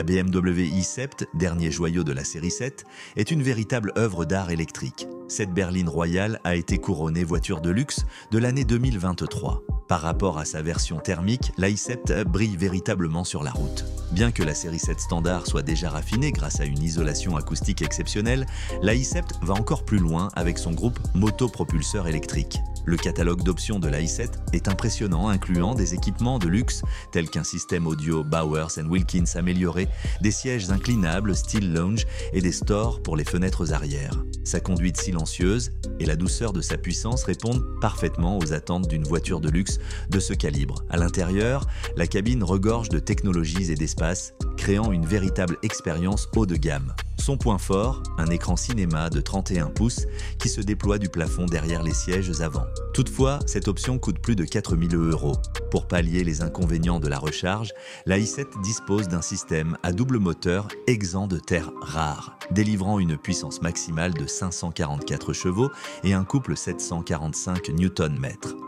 BMW i7, dernier joyau de la série 7, est une véritable œuvre d'art électrique. Cette berline royale a été couronnée voiture de luxe de l'année 2023. Par rapport à sa version thermique, la i7 brille véritablement sur la route. Bien que la série 7 standard soit déjà raffinée grâce à une isolation acoustique exceptionnelle, la i7 va encore plus loin avec son groupe motopropulseur électrique. Le catalogue d'options de la i7 est impressionnant, incluant des équipements de luxe tels qu'un système audio Bowers & Wilkins amélioré, des sièges inclinables style lounge et des stores pour les fenêtres arrière. Sa conduite silencieuse et la douceur de sa puissance répondent parfaitement aux attentes d'une voiture de luxe de ce calibre. À l'intérieur, la cabine regorge de technologies et d'espace, créant une véritable expérience haut de gamme. Son point fort, un écran cinéma de 31 pouces qui se déploie du plafond derrière les sièges avant. Toutefois, cette option coûte plus de 4 000 €. Pour pallier les inconvénients de la recharge, la i7 dispose d'un système à double moteur exempt de terres rares, délivrant une puissance maximale de 544 chevaux et un couple 745 Nm.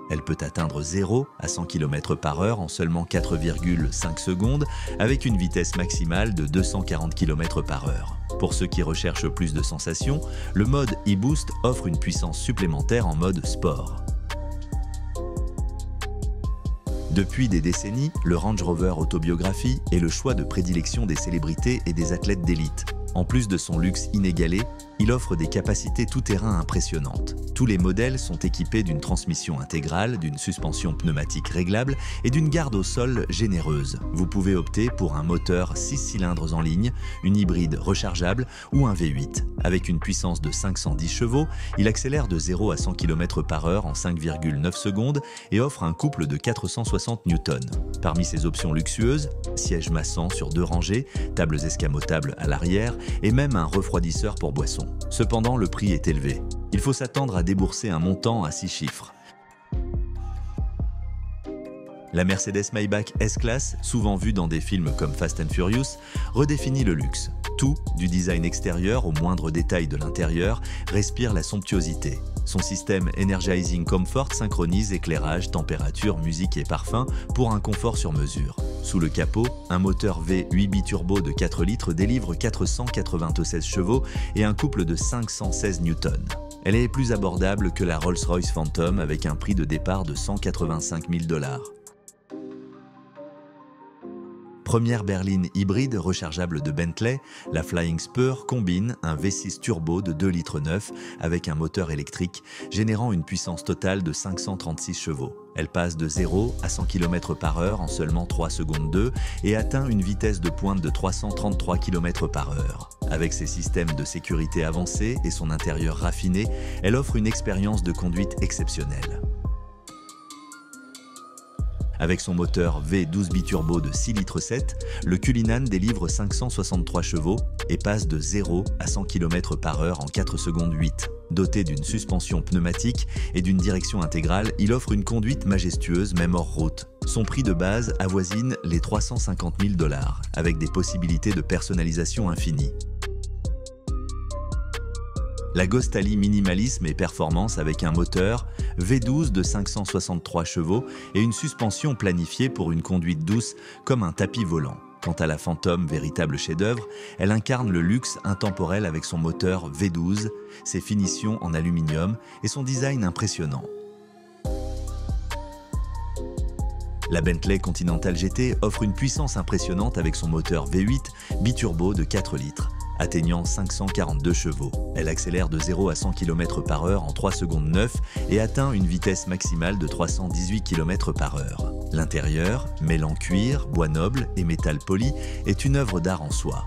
Elle peut atteindre 0 à 100 km/h en seulement 4,5 secondes avec une vitesse maximale de 240 km/h. Pour ceux qui recherchent plus de sensations, le mode e-Boost offre une puissance supplémentaire en mode sport. Depuis des décennies, le Range Rover Autobiographie est le choix de prédilection des célébrités et des athlètes d'élite. En plus de son luxe inégalé, il offre des capacités tout-terrain impressionnantes. Tous les modèles sont équipés d'une transmission intégrale, d'une suspension pneumatique réglable et d'une garde au sol généreuse. Vous pouvez opter pour un moteur 6 cylindres en ligne, une hybride rechargeable ou un V8. Avec une puissance de 510 chevaux, il accélère de 0 à 100 km/h en 5,9 secondes et offre un couple de 460 Newton. Parmi ses options luxueuses, sièges massants sur 2 rangées, tables escamotables à l'arrière et même un refroidisseur pour boissons. Cependant, le prix est élevé. Il faut s'attendre à débourser un montant à 6 chiffres. La Mercedes Maybach S-Class, souvent vue dans des films comme Fast and Furious, redéfinit le luxe. Tout, du design extérieur au moindre détail de l'intérieur, respire la somptuosité. Son système Energizing Comfort synchronise éclairage, température, musique et parfum pour un confort sur mesure. Sous le capot, un moteur V8 biturbo de 4 litres délivre 496 chevaux et un couple de 516 Newton. Elle est plus abordable que la Rolls-Royce Phantom avec un prix de départ de 185 000 $. Première berline hybride rechargeable de Bentley, la Flying Spur combine un V6 turbo de 2,9 litres avec un moteur électrique, générant une puissance totale de 536 chevaux. Elle passe de 0 à 100 km/h en seulement 3 secondes 2 et atteint une vitesse de pointe de 333 km/h. Avec ses systèmes de sécurité avancés et son intérieur raffiné, elle offre une expérience de conduite exceptionnelle. Avec son moteur V12 biturbo de 6,7 litres, le Cullinan délivre 563 chevaux et passe de 0 à 100 km/h en 4 secondes 8. Doté d'une suspension pneumatique et d'une direction intégrale, il offre une conduite majestueuse même hors route. Son prix de base avoisine les 350 000 $, avec des possibilités de personnalisation infinies. La Ghostali minimalisme et performance avec un moteur V12 de 563 chevaux et une suspension planifiée pour une conduite douce comme un tapis volant. Quant à la Phantom, véritable chef-d'œuvre, elle incarne le luxe intemporel avec son moteur V12, ses finitions en aluminium et son design impressionnant. La Bentley Continental GT offre une puissance impressionnante avec son moteur V8 biturbo de 4 litres. Atteignant 542 chevaux. Elle accélère de 0 à 100 km/h en 3 secondes 9 et atteint une vitesse maximale de 318 km/h. L'intérieur, mêlant cuir, bois noble et métal poli, est une œuvre d'art en soi.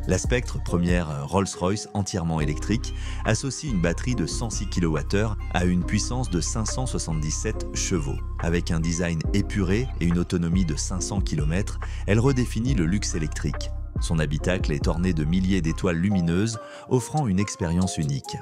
La Spectre, première Rolls-Royce entièrement électrique, associe une batterie de 106 kWh à une puissance de 577 chevaux. Avec un design épuré et une autonomie de 500 km, elle redéfinit le luxe électrique. Son habitacle est orné de milliers d'étoiles lumineuses, offrant une expérience unique.